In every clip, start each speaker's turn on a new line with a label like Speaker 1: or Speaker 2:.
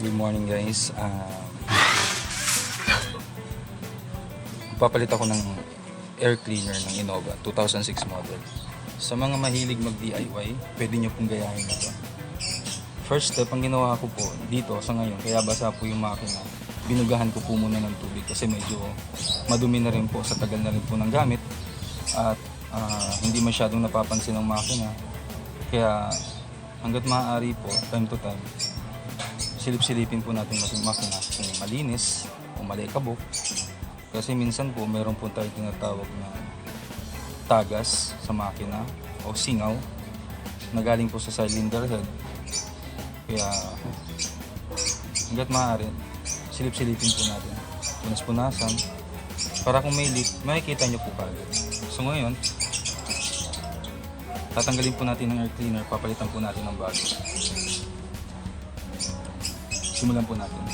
Speaker 1: Good morning guys. Papalit ako ng air cleaner ng Innova 2006 model. Sa mga mahilig mag DIY, pwede nyo pong gayahin ito. First step, ang ginawa ko po dito sa ngayon, kaya basa po yung makina, binugahan ko po muna ng tubig kasi medyo madumi na rin po sa tagal na rin po ng gamit at hindi masyadong napapansin ng makina. Kaya hanggat maaari po, time to time, silip-silipin po natin yung makina kung malinis o malikabok. Kasi minsan po meron po tayo tinatawag na tagas sa makina o singaw na galing po sa cylinder head. Kaya hanggat maaari, silip-silipin po natin. Punas-punasan para kung may leak, makikita nyo po kagad. So ngayon, tatanggalin po natin ng air cleaner, papalitan po natin ng bago. Simulan po natin.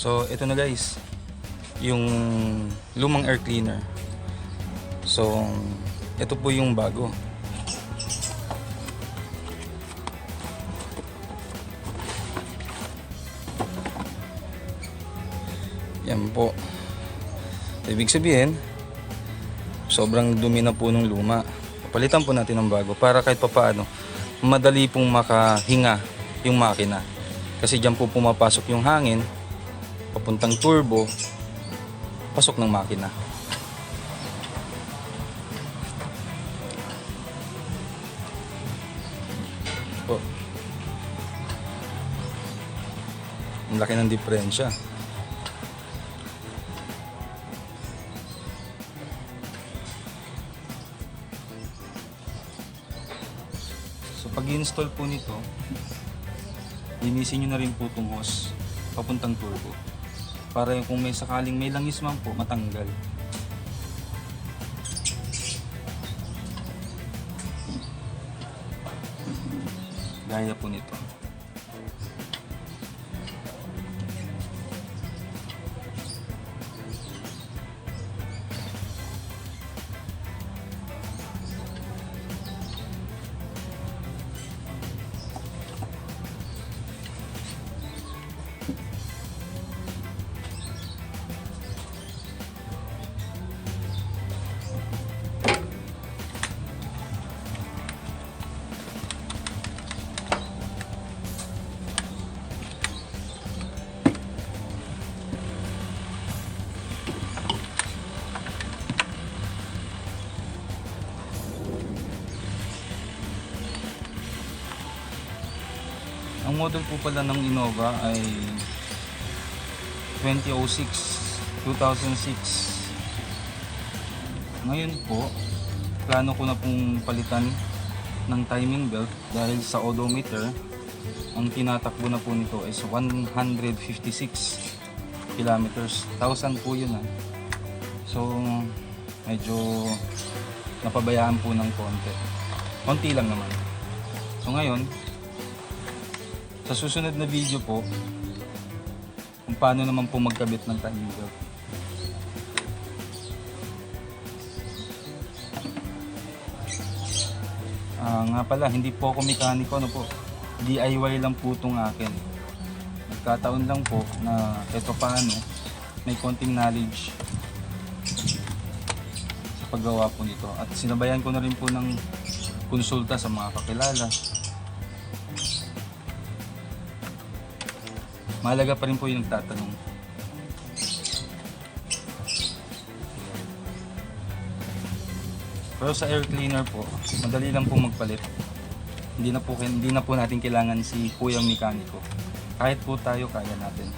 Speaker 1: So ito na guys, yung lumang air cleaner. So ito po yung bago. Yan po. Ibig sabihin, sobrang dumi na po ng luma. Papalitan po natin ng bago para kahit papaano madali pong makahinga yung makina. Kasi diyan po pumapasok yung hangin papuntang turbo, pasok ng makina. Oh. Ang laki ng diferensya. So pag i-install po nito, linisin nyo na rin po itong hose papuntang turbo. Para yung kung may sakaling may langis man po, matanggal. Gaya po nito. Ang model po pala ng Innova ay 2006. Ngayon po, plano ko na pong palitan ng timing belt dahil sa odometer ang tinatakbo na po nito is 156 kilometers. 1,000 po yun So, medyo napabayaan po ng konti. Konti lang naman. So ngayon, sa susunod na video po, kung paano naman po magkabit ng timing belt. Nga pala, hindi po ako mekaniko, ano po. DIY lang po itong akin. Nagkataon lang po na eto paano, may konting knowledge sa paggawa po nito. At sinabayan ko na rin po ng konsulta sa mga kakilala. Mahalaga pa rin po yung nagtatanong. Pero sa air cleaner po, madali lang po magpalit. Hindi na po natin kailangan si kuyang mekaniko. Kahit po tayo, kaya natin.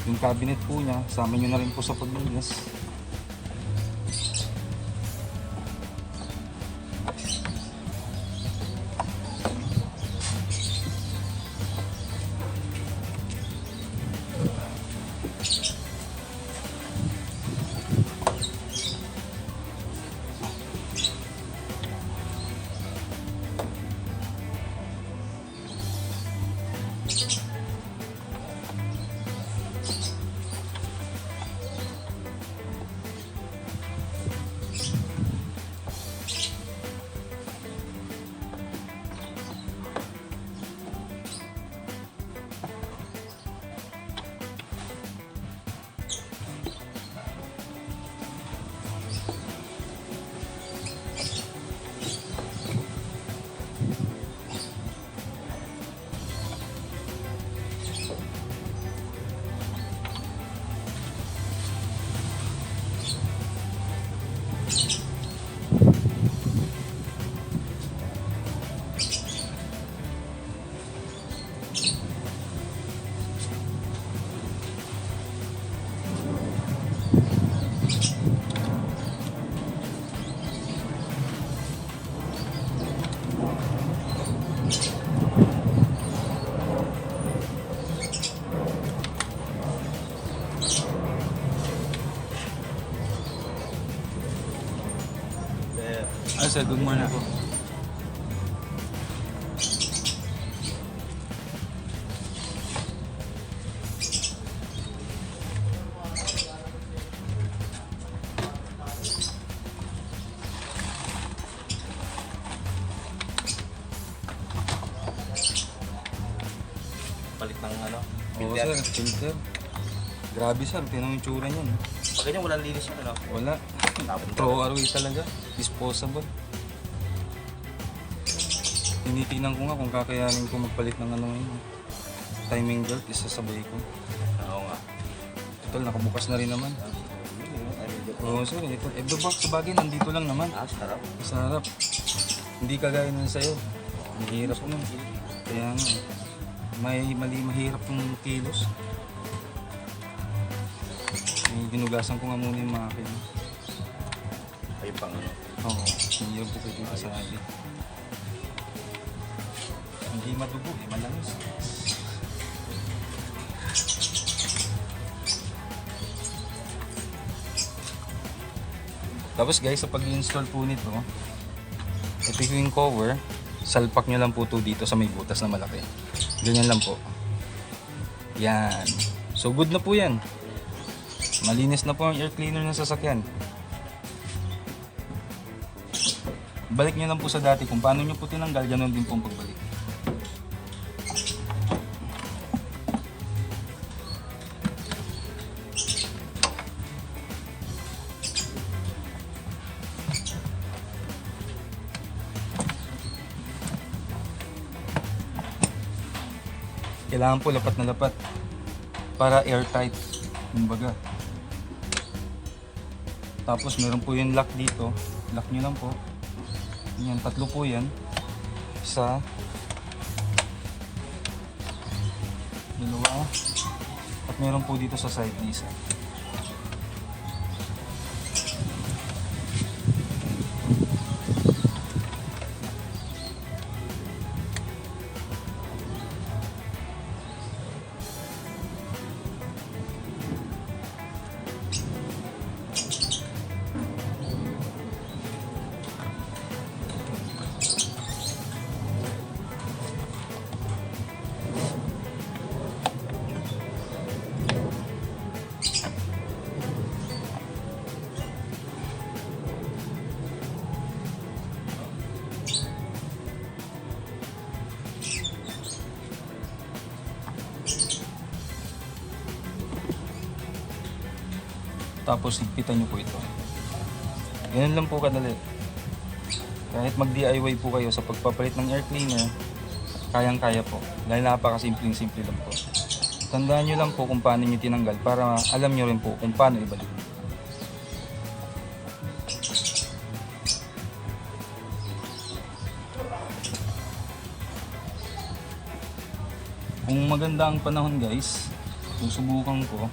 Speaker 1: Yung cabinet po niya, sama nyo na rin po sa paglinis. Sir, good morning po.
Speaker 2: Palit ng ano?
Speaker 1: Oo sir, filter. Grabe sir, tinong yung tsura niyan.
Speaker 2: Pag ganyan, walang linis yan, ano?
Speaker 1: Wala. Throwaway talaga. Disposable. Tinitingnan ko nga kung kakayanin ko magpalit ng ano ngayon. Timing belt, isasabay ko.
Speaker 2: Oo nga.
Speaker 1: Total, nakabukas na rin naman. Oo sir, ito. Box sa bagay, nandito lang naman.
Speaker 2: Sarap.
Speaker 1: Sa harap. Hindi kagaya nun sa'yo. Mahirap nun. Kaya nga, mahirap yung kilos. Ginugasan ko nga muna yung makina.
Speaker 2: Ayun pang ano.
Speaker 1: Oo, siniyog ko kayo dito sa akin. Hindi madugo eh, malangis. Tapos guys, sa pag-install po nito, ito yung cover, salpak nyo lang po ito dito sa may butas na malaki. Ganyan lang po. Yan. So good na po yan. Malinis na po ang air cleaner ng sasakyan. Balik nyo lang po sa dati kung paano nyo po tinanggal, ganoon din po ang pagbalik. Kailangan po lapat na lapat para airtight, kumbaga. Tapos meron po yung lock dito, lock nyo lang po. Yan, tatlo po yan. Isa, dalawa, at meron po dito sa side isa. Tapos higpitan nyo po ito. Ganun lang po kadali. Kahit mag-DIY po kayo sa pagpapalit ng air cleaner, kayang-kaya po. Dahil napakasimpleng-simple lang po. Tandaan nyo lang po kung paano nyo tinanggal para alam nyo rin po kung paano ibalik. Kung maganda ang panahon guys, susubukan ko,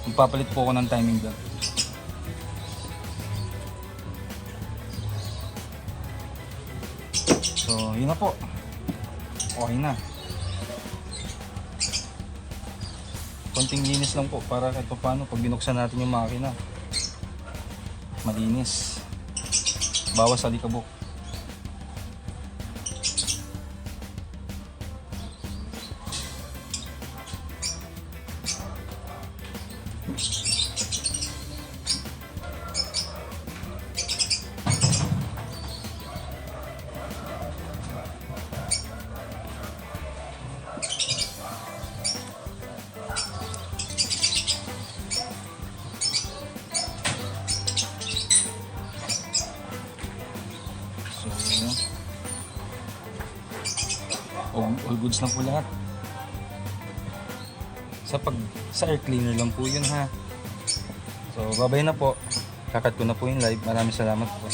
Speaker 1: magpapalit po ako ng timing belt. So, yun na po. Okay na. Konting linis lang po para kahit paano pag binuksan natin yung makina, malinis. Bawas sa alikabok. All goods na po lahat. Sa air cleaner lang po yun ha. So babay na po. Kakat ko na po yung live. Maraming salamat po.